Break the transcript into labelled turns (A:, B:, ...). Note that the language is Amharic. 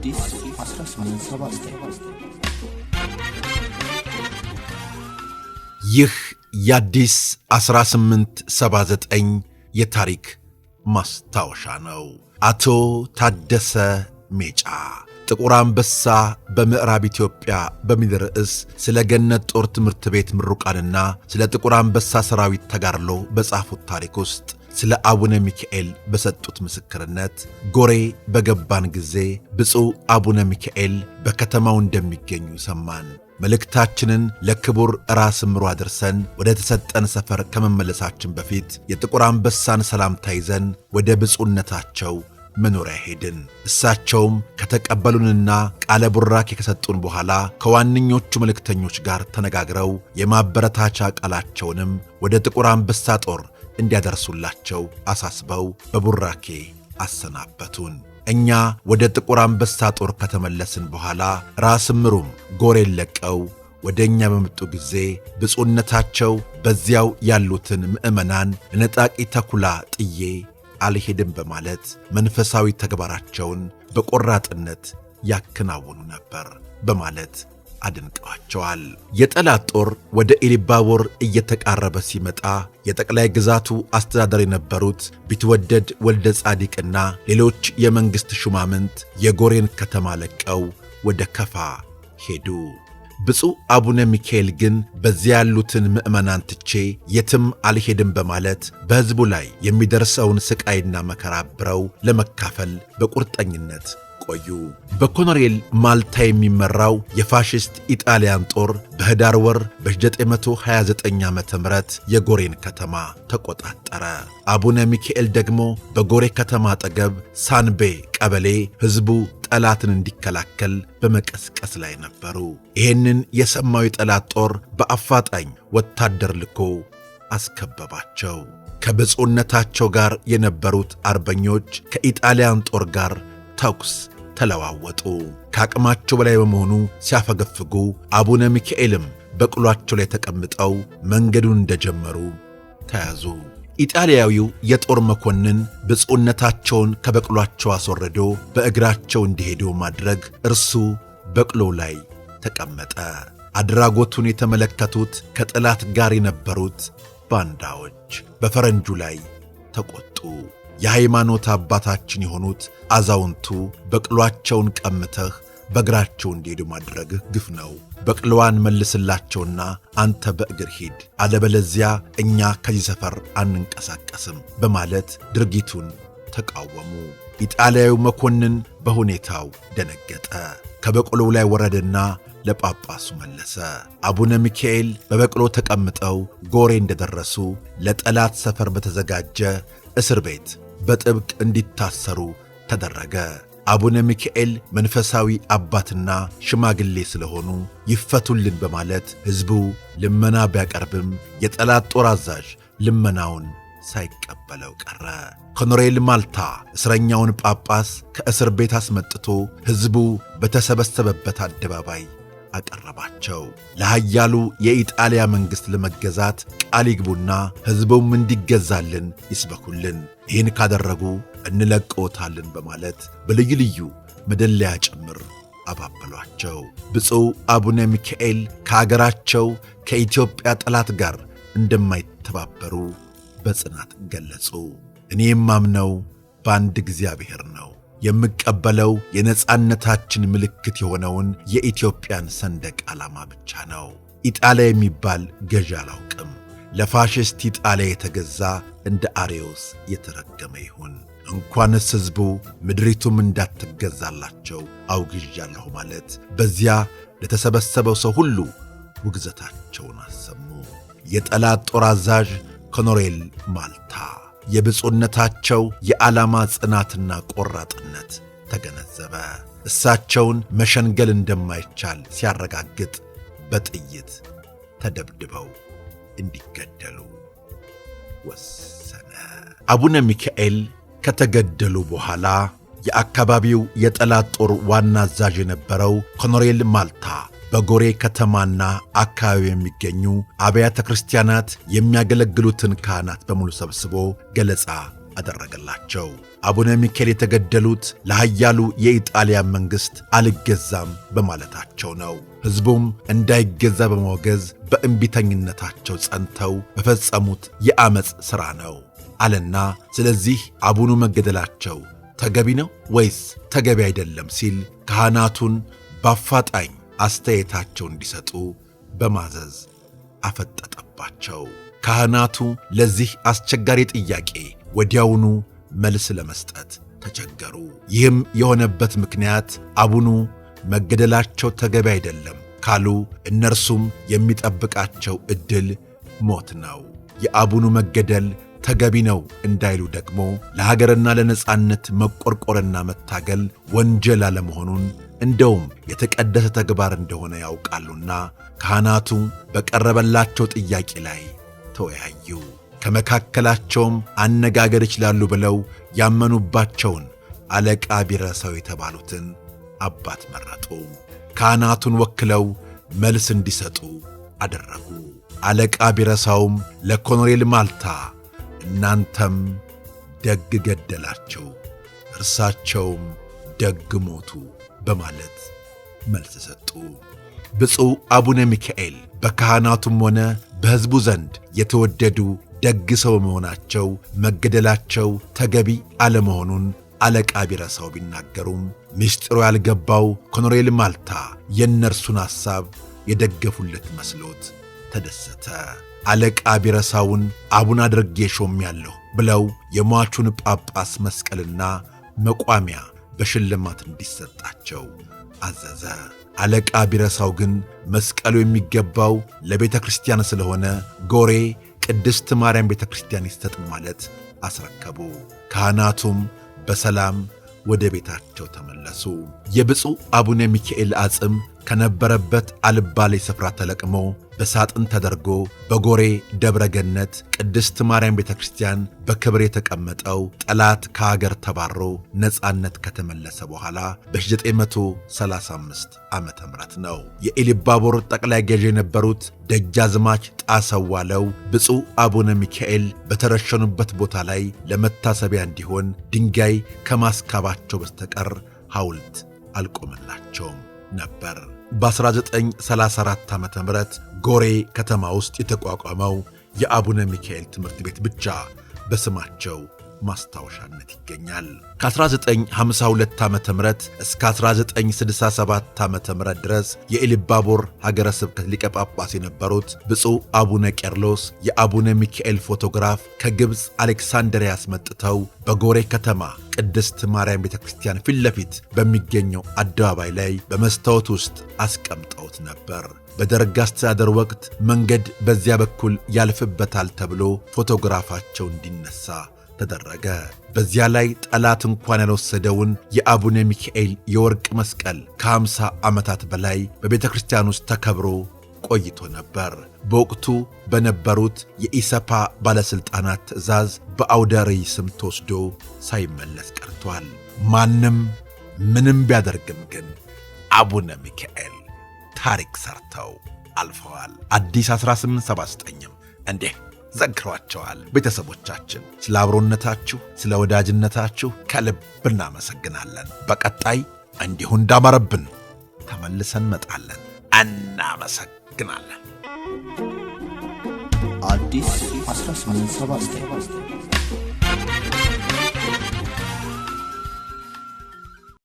A: አዲስ 1879
B: ይህ የአዲስ 1879 የታሪክ ማስታወሻ ነው። አቶ ታደሰ ሜጫ ጥቁር አንበሳ በምዕራብ ኢትዮጵያ በሚል ርዕስ ስለ ገነት ጦር ትምህርት ቤት ምሩቃንና ስለ ጥቁር አንበሳ ሰራዊት ተጋድሎ በጻፉት ታሪክ ውስጥ ስለ አቡነ ሚካኤል በሰጡት ምስክርነት ጎሬ በገባን ጊዜ ብፁዕ አቡነ ሚካኤል በከተማው እንደሚገኙ ሰማን። መልእክታችንን ለክቡር ራስ ምሩ አድርሰን ወደ ተሰጠን ሰፈር ከመመለሳችን በፊት የጥቁር አንበሳን ሰላምታ ይዘን ወደ ብፁዕነታቸው መኖሪያ ሄድን። እሳቸውም ከተቀበሉንና ቃለ ቡራኬ ከሰጡን በኋላ ከዋነኞቹ መልእክተኞች ጋር ተነጋግረው የማበረታቻ ቃላቸውንም ወደ ጥቁር አንበሳ ጦር እንዲያደርሱላቸው አሳስበው በቡራኬ አሰናበቱን። እኛ ወደ ጥቁር አንበሳ ጦር ከተመለስን በኋላ ራስ ምሩም ጎሬን ለቀው ወደ እኛ በመጡ ጊዜ ብፁዕነታቸው በዚያው ያሉትን ምዕመናን ለነጣቂ ተኩላ ጥዬ አልሄድም በማለት መንፈሳዊ ተግባራቸውን በቆራጥነት ያከናውኑ ነበር በማለት አድንቀዋቸዋል። የጠላት ጦር ወደ ኢሊባቦር እየተቃረበ ሲመጣ የጠቅላይ ግዛቱ አስተዳደር የነበሩት ቢትወደድ ወልደ ጻዲቅና ሌሎች የመንግሥት ሹማምንት የጎሬን ከተማ ለቀው ወደ ከፋ ሄዱ። ብፁዕ አቡነ ሚካኤል ግን በዚያ ያሉትን ምዕመናን ትቼ የትም አልሄድም በማለት በሕዝቡ ላይ የሚደርሰውን ሥቃይና መከራ አብረው ለመካፈል በቁርጠኝነት ቆዩ። በኮሎኔል ማልታ የሚመራው የፋሽስት ኢጣሊያን ጦር በህዳር ወር በ929 ዓ.ም የጎሬን ከተማ ተቆጣጠረ። አቡነ ሚካኤል ደግሞ በጎሬ ከተማ አጠገብ ሳንቤ ቀበሌ ሕዝቡ ጠላትን እንዲከላከል በመቀስቀስ ላይ ነበሩ። ይህንን የሰማው የጠላት ጦር በአፋጣኝ ወታደር ልኮ አስከበባቸው። ከብፁዕነታቸው ጋር የነበሩት አርበኞች ከኢጣሊያን ጦር ጋር ተኩስ ተለዋወጡ። ከአቅማቸው በላይ በመሆኑ ሲያፈገፍጉ አቡነ ሚካኤልም በቅሏቸው ላይ ተቀምጠው መንገዱን እንደጀመሩ ተያዙ። ኢጣሊያዊው የጦር መኮንን ብፁዕነታቸውን ከበቅሏቸው አስወርዶ በእግራቸው እንዲሄዱ ማድረግ እርሱ በቅሎው ላይ ተቀመጠ። አድራጎቱን የተመለከቱት ከጠላት ጋር የነበሩት ባንዳዎች በፈረንጁ ላይ ተቆጡ። የሃይማኖት አባታችን የሆኑት አዛውንቱ በቅሏቸውን ቀምተህ በእግራቸው እንዲሄዱ ማድረግህ ግፍ ነው፣ በቅሎዋን መልስላቸውና አንተ በእግር ሂድ፣ አለበለዚያ እኛ ከዚህ ሰፈር አንንቀሳቀስም በማለት ድርጊቱን ተቃወሙ። ኢጣሊያዊው መኮንን በሁኔታው ደነገጠ። ከበቅሎው ላይ ወረደና ለጳጳሱ መለሰ። አቡነ ሚካኤል በበቅሎ ተቀምጠው ጎሬ እንደደረሱ ለጠላት ሰፈር በተዘጋጀ እስር ቤት በጥብቅ እንዲታሰሩ ተደረገ። አቡነ ሚካኤል መንፈሳዊ አባትና ሽማግሌ ስለሆኑ ይፈቱልን በማለት ሕዝቡ ልመና ቢያቀርብም የጠላት ጦር አዛዥ ልመናውን ሳይቀበለው ቀረ። ኮሎኔል ማልታ እስረኛውን ጳጳስ ከእስር ቤት አስመጥቶ ሕዝቡ በተሰበሰበበት አደባባይ አቀረባቸው። ለኃያሉ የኢጣሊያ መንግሥት ለመገዛት ቃል ይግቡና ሕዝቡም እንዲገዛልን ይስበኩልን፣ ይህን ካደረጉ እንለቅዎታለን በማለት በልዩ ልዩ መደለያ ጭምር አባበሏቸው። ብፁዕ አቡነ ሚካኤል ከአገራቸው ከኢትዮጵያ ጠላት ጋር እንደማይተባበሩ በጽናት ገለጹ። እኔ የማምነው በአንድ እግዚአብሔር ነው። የምቀበለው የነጻነታችን ምልክት የሆነውን የኢትዮጵያን ሰንደቅ ዓላማ ብቻ ነው። ኢጣሊያ የሚባል ገዢ አላውቅም። ለፋሽስት ኢጣሊያ የተገዛ እንደ አርዮስ የተረገመ ይሁን። እንኳንስ ሕዝቡ ምድሪቱም እንዳትገዛላቸው አውግዣለሁ ማለት በዚያ ለተሰበሰበው ሰው ሁሉ ውግዘታቸውን አሰሙ። የጠላት ጦር አዛዥ ኮሎኔል ማልታ የብፁዕነታቸው የዓላማ ጽናትና ቆራጥነት ተገነዘበ። እሳቸውን መሸንገል እንደማይቻል ሲያረጋግጥ በጥይት ተደብድበው እንዲገደሉ ወሰነ። አቡነ ሚካኤል ከተገደሉ በኋላ የአካባቢው የጠላት ጦር ዋና አዛዥ የነበረው ኮሎኔል ማልታ በጎሬ ከተማና አካባቢ የሚገኙ አብያተ ክርስቲያናት የሚያገለግሉትን ካህናት በሙሉ ሰብስቦ ገለጻ አደረገላቸው። አቡነ ሚካኤል የተገደሉት ለኃያሉ የኢጣሊያ መንግሥት አልገዛም በማለታቸው ነው። ሕዝቡም እንዳይገዛ በማወገዝ በእምቢተኝነታቸው ጸንተው በፈጸሙት የአመፅ ሥራ ነው አለና ስለዚህ አቡኑ መገደላቸው ተገቢ ነው ወይስ ተገቢ አይደለም ሲል ካህናቱን በአፋጣኝ አስተያየታቸው እንዲሰጡ በማዘዝ አፈጠጠባቸው። ካህናቱ ለዚህ አስቸጋሪ ጥያቄ ወዲያውኑ መልስ ለመስጠት ተቸገሩ። ይህም የሆነበት ምክንያት አቡኑ መገደላቸው ተገቢ አይደለም ካሉ እነርሱም የሚጠብቃቸው ዕድል ሞት ነው። የአቡኑ መገደል ተገቢ ነው እንዳይሉ ደግሞ ለሀገርና ለነጻነት መቆርቆርና መታገል ወንጀል አለመሆኑን እንደውም የተቀደሰ ተግባር እንደሆነ ያውቃሉና ካህናቱ በቀረበላቸው ጥያቄ ላይ ተወያዩ። ከመካከላቸውም አነጋገር ይችላሉ ብለው ያመኑባቸውን አለቃ ቢረሳው የተባሉትን አባት መረጡ። ካህናቱን ወክለው መልስ እንዲሰጡ አደረጉ። አለቃ ቢረሳውም ለኮሎኔል ማልታ እናንተም ደግ ገደላችሁ፣ እርሳቸውም ደግ ሞቱ በማለት መልስ ሰጡ። ብፁዕ አቡነ ሚካኤል በካህናቱም ሆነ በሕዝቡ ዘንድ የተወደዱ ደግ ሰው መሆናቸው መገደላቸው ተገቢ አለመሆኑን አለቃ ቢረሳው ቢናገሩም ምስጢሩ ያልገባው ኮሎኔል ማልታ የእነርሱን ሐሳብ የደገፉለት መስሎት ተደሰተ። አለቃ ቢረሳውን አቡነ አድርጌ ሾሜያለሁ ብለው የሟቹን ጳጳስ መስቀልና መቋሚያ በሽልማት እንዲሰጣቸው አዘዘ። አለቃ ቢረሳው ግን መስቀሉ የሚገባው ለቤተ ክርስቲያን ስለሆነ ጎሬ ቅድስት ማርያም ቤተ ክርስቲያን ይሰጥ ማለት አስረከቡ። ካህናቱም በሰላም ወደ ቤታቸው ተመለሱ። የብፁዕ አቡነ ሚካኤል አጽም ከነበረበት አልባሌ ስፍራ ተለቅሞ በሳጥን ተደርጎ በጎሬ ደብረ ገነት ቅድስት ማርያም ቤተ ክርስቲያን በክብር የተቀመጠው ጠላት ከአገር ተባሮ ነጻነት ከተመለሰ በኋላ በ935 ዓመተ ምህረት ነው። የኢሉባቦር ጠቅላይ ገዥ የነበሩት ደጃዝማች ጣሰው ዋለው ብፁዕ አቡነ ሚካኤል በተረሸኑበት ቦታ ላይ ለመታሰቢያ እንዲሆን ድንጋይ ከማስካባቸው በስተቀር ሐውልት አልቆመላቸውም ነበር። በ1934 ዓመተ ምህረት ጎሬ ከተማ ውስጥ የተቋቋመው የአቡነ ሚካኤል ትምህርት ቤት ብቻ በስማቸው ማስታወሻነት ይገኛል። ከ1952 ዓመተ ምህረት እስከ 1967 ዓመተ ምህረት ድረስ የኢሉባቦር ሀገረ ስብከት ሊቀ ጳጳስ የነበሩት ብፁዕ አቡነ ቄርሎስ የአቡነ ሚካኤል ፎቶግራፍ ከግብፅ አሌክሳንድሪያ አስመጥተው በጎሬ ከተማ ቅድስት ማርያም ቤተ ክርስቲያን ፊት ለፊት በሚገኘው አደባባይ ላይ በመስታወት ውስጥ አስቀምጠውት ነበር። በደርግ አስተዳደር ወቅት መንገድ በዚያ በኩል ያልፍበታል ተብሎ ፎቶግራፋቸው እንዲነሳ ተደረገ። በዚያ ላይ ጠላት እንኳን ያልወሰደውን የአቡነ ሚካኤል የወርቅ መስቀል ከ50 ዓመታት በላይ በቤተ ክርስቲያን ውስጥ ተከብሮ ቆይቶ ነበር። በወቅቱ በነበሩት የኢሰፓ ባለሥልጣናት ትእዛዝ በአውደ ርዕይ ስም ተወስዶ ሳይመለስ ቀርቷል። ማንም ምንም ቢያደርግም ግን አቡነ ሚካኤል ታሪክ ሰርተው አልፈዋል። አዲስ 1879ም እንዲህ ዘክሯቸዋል። ቤተሰቦቻችን ስለ አብሮነታችሁ፣ ስለ ወዳጅነታችሁ ከልብ እናመሰግናለን። በቀጣይ እንዲሁ እንዳማረብን ተመልሰን መጣለን። እናመሰግናለን።
A: አዲስ 1879